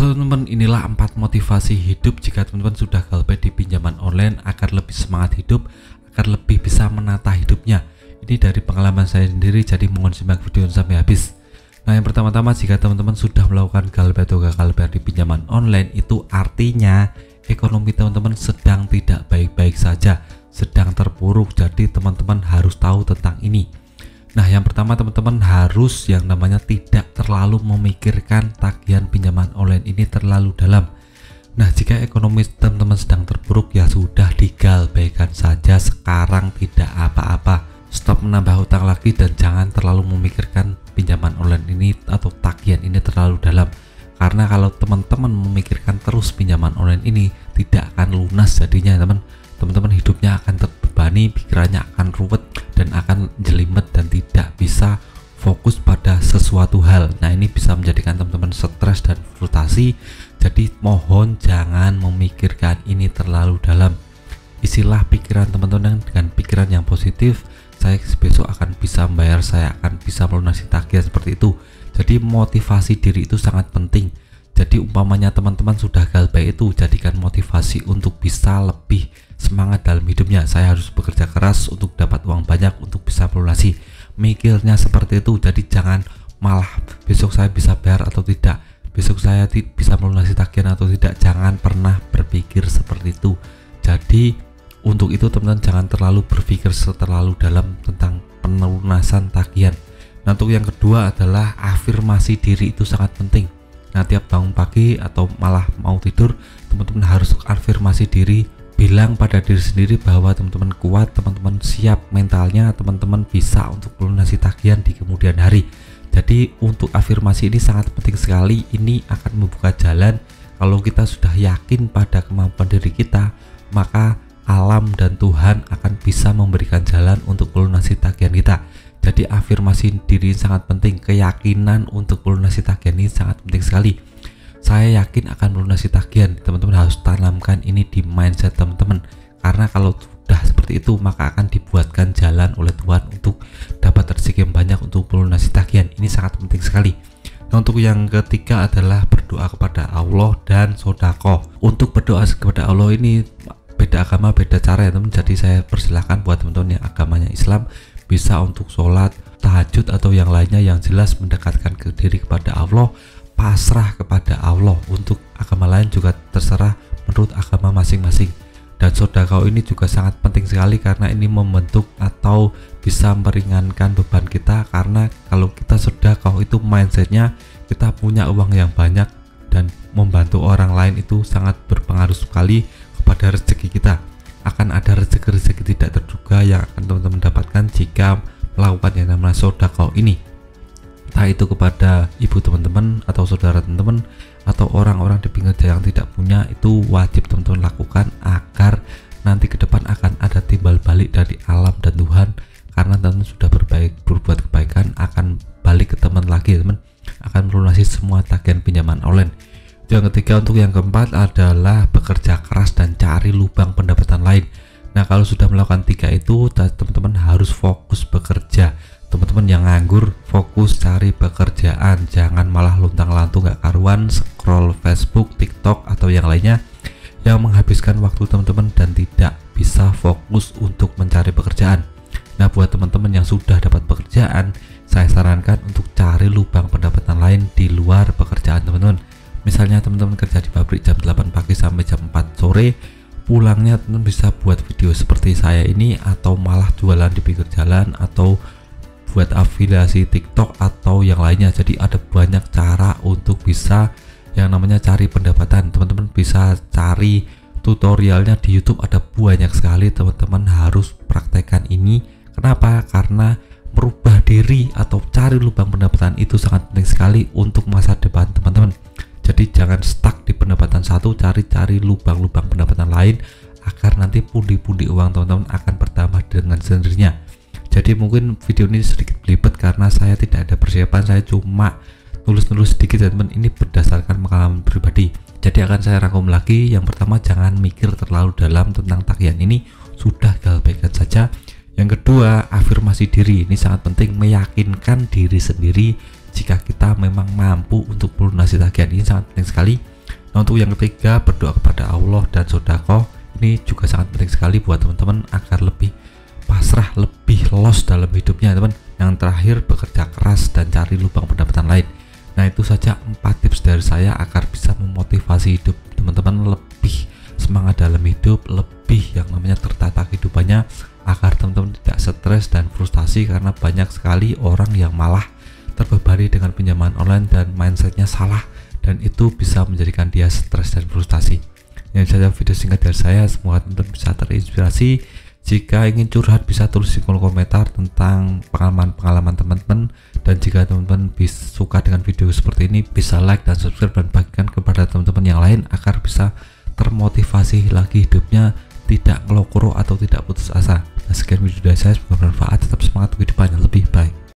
Halo teman-teman, inilah 4 motivasi hidup jika teman-teman sudah gagal di pinjaman online agar lebih semangat hidup, agar lebih bisa menata hidupnya. Ini dari pengalaman saya sendiri, jadi mohon simak video sampai habis. Nah, yang pertama-tama, jika teman-teman sudah melakukan gagal bayar di pinjaman online, itu artinya ekonomi teman-teman sedang tidak baik-baik saja, sedang terpuruk. Jadi teman-teman harus tahu tentang ini. Nah, yang pertama teman-teman harus yang namanya tidak terlalu memikirkan tagihan pinjaman online ini terlalu dalam. Nah, jika ekonomi teman-teman sedang terpuruk, ya sudah digalbaikan saja sekarang, tidak apa-apa. Stop menambah utang lagi dan jangan terlalu memikirkan pinjaman online ini atau tagihan ini terlalu dalam. Karena kalau teman-teman memikirkan terus pinjaman online ini tidak akan lunas jadinya teman-teman hidupnya akan terbebani, pikirannya akan ruwet dan akan jelimet dan tidak bisa fokus pada sesuatu hal. Nah, ini bisa menjadikan teman-teman stres dan frustasi. Jadi mohon jangan memikirkan ini terlalu dalam. Isilah pikiran teman-teman dengan pikiran yang positif. Saya besok akan bisa membayar, saya akan bisa melunasi tagihan, seperti itu. Jadi motivasi diri itu sangat penting. Jadi umpamanya teman-teman sudah galbay itu, jadikan motivasi untuk bisa lebih semangat dalam hidupnya. Saya harus bekerja keras untuk dapat uang banyak untuk bisa melunasi. Mikirnya seperti itu. Jadi jangan malah besok saya bisa bayar atau tidak, besok saya bisa melunasi tagihan atau tidak. Jangan pernah berpikir seperti itu. Jadi untuk itu teman-teman jangan terlalu berpikir terlalu dalam tentang pelunasan tagihan. Nah, untuk yang kedua adalah afirmasi diri, itu sangat penting. Nah, tiap bangun pagi atau malah mau tidur, teman-teman harus afirmasi diri, bilang pada diri sendiri bahwa teman-teman kuat, teman-teman siap mentalnya, teman-teman bisa untuk melunasi tagihan di kemudian hari. Jadi untuk afirmasi ini sangat penting sekali. Ini akan membuka jalan. Kalau kita sudah yakin pada kemampuan diri kita, maka alam dan Tuhan akan bisa memberikan jalan untuk melunasi tagihan kita. Jadi afirmasi diri sangat penting. Keyakinan untuk melunasi tagihan ini sangat penting sekali. Saya yakin akan melunasi tagihan. Teman-teman harus tanamkan ini di mindset teman-teman. Karena kalau sudah seperti itu, maka akan dibuatkan jalan oleh Tuhan untuk dapat rezeki yang banyak untuk melunasi tagihan. Ini sangat penting sekali. Nah, untuk yang ketiga adalah berdoa kepada Allah dan sodako. Untuk berdoa kepada Allah ini beda agama, beda cara ya teman. Jadi saya persilahkan buat teman-teman yang agamanya Islam bisa untuk sholat, tahajud atau yang lainnya yang jelas mendekatkan ke diri kepada Allah, pasrah kepada Allah. Untuk agama lain juga terserah menurut agama masing-masing. Dan sodako ini juga sangat penting sekali karena ini membentuk atau bisa meringankan beban kita. Karena kalau kita sodako itu mindsetnya kita punya uang yang banyak dan membantu orang lain, itu sangat berpengaruh sekali kepada rezeki kita. Akan ada rezeki-rezeki tidak terduga yang akan teman-teman dapatkan jika melakukan yang namanya sodako ini. Entah itu kepada ibu teman-teman atau saudara teman-teman atau orang-orang di pinggir jalan yang tidak punya, itu wajib teman-teman lakukan agar nanti ke depan akan ada timbal balik dari alam dan Tuhan. Karena teman-teman sudah berbuat kebaikan, akan balik ke teman lagi, teman akan melunasi semua tagihan pinjaman online. Yang ketiga, untuk yang keempat adalah bekerja keras dan cari lubang pendapatan lain. Nah, kalau sudah melakukan 3 itu, teman-teman harus fokus bekerja. Teman-teman yang nganggur, fokus cari pekerjaan. Jangan malah luntang-lantung gak karuan scroll Facebook, TikTok atau yang lainnya yang menghabiskan waktu teman-teman dan tidak bisa fokus untuk mencari pekerjaan. Nah, buat teman-teman yang sudah dapat pekerjaan, saya sarankan untuk cari lubang pendapatan lain di luar pekerjaan teman-teman. Misalnya teman-teman kerja di pabrik jam 8 pagi sampai jam 4 sore, pulangnya teman bisa buat video seperti saya ini, atau malah jualan di pinggir jalan, atau buat afiliasi TikTok atau yang lainnya. Jadi ada banyak cara untuk bisa yang namanya cari pendapatan. Teman-teman bisa cari tutorialnya di YouTube, ada banyak sekali. Teman-teman harus praktekkan ini. Kenapa? Karena merubah diri atau cari lubang pendapatan itu sangat penting sekali untuk masa depan teman-teman. Jadi jangan stuck di pendapatan satu, cari-cari lubang-lubang pendapatan lain agar nanti pundi-pundi uang teman-teman akan bertambah dengan sendirinya. Jadi mungkin video ini sedikit belibet karena saya tidak ada persiapan, saya cuma nulis-nulis sedikit teman-teman. Ini berdasarkan pengalaman pribadi. Jadi akan saya rangkum lagi. Yang pertama, jangan mikir terlalu dalam tentang tagihan ini, sudah galbaikan saja. Yang kedua, afirmasi diri. Ini sangat penting, meyakinkan diri sendiri jika kita memang mampu untuk melunasi tagihan. Ini sangat penting sekali. Nah, untuk yang ketiga, berdoa kepada Allah dan sedekah. Ini juga sangat penting sekali buat teman-teman agar lebih pasrah, lebih los dalam hidupnya, teman. Yang terakhir, bekerja keras dan cari lubang pendapatan lain. Nah, itu saja 4 tips dari saya agar bisa memotivasi hidup teman-teman lebih semangat dalam hidup, lebih yang namanya tertata kehidupannya, agar teman-teman tidak stres dan frustasi karena banyak sekali orang yang malah terbebani dengan pinjaman online dan mindsetnya salah, dan itu bisa menjadikan dia stres dan frustasi. Yang saja video singkat dari saya, semoga teman-teman bisa terinspirasi. Jika ingin curhat bisa tulis di kolom komentar tentang pengalaman teman-teman, dan jika teman-teman suka dengan video seperti ini bisa like dan subscribe dan bagikan kepada teman-teman yang lain agar bisa termotivasi lagi hidupnya, tidak ngelokoro atau tidak putus asa. Nah, sekian video dari saya, semoga bermanfaat, tetap semangat kehidupan yang lebih baik.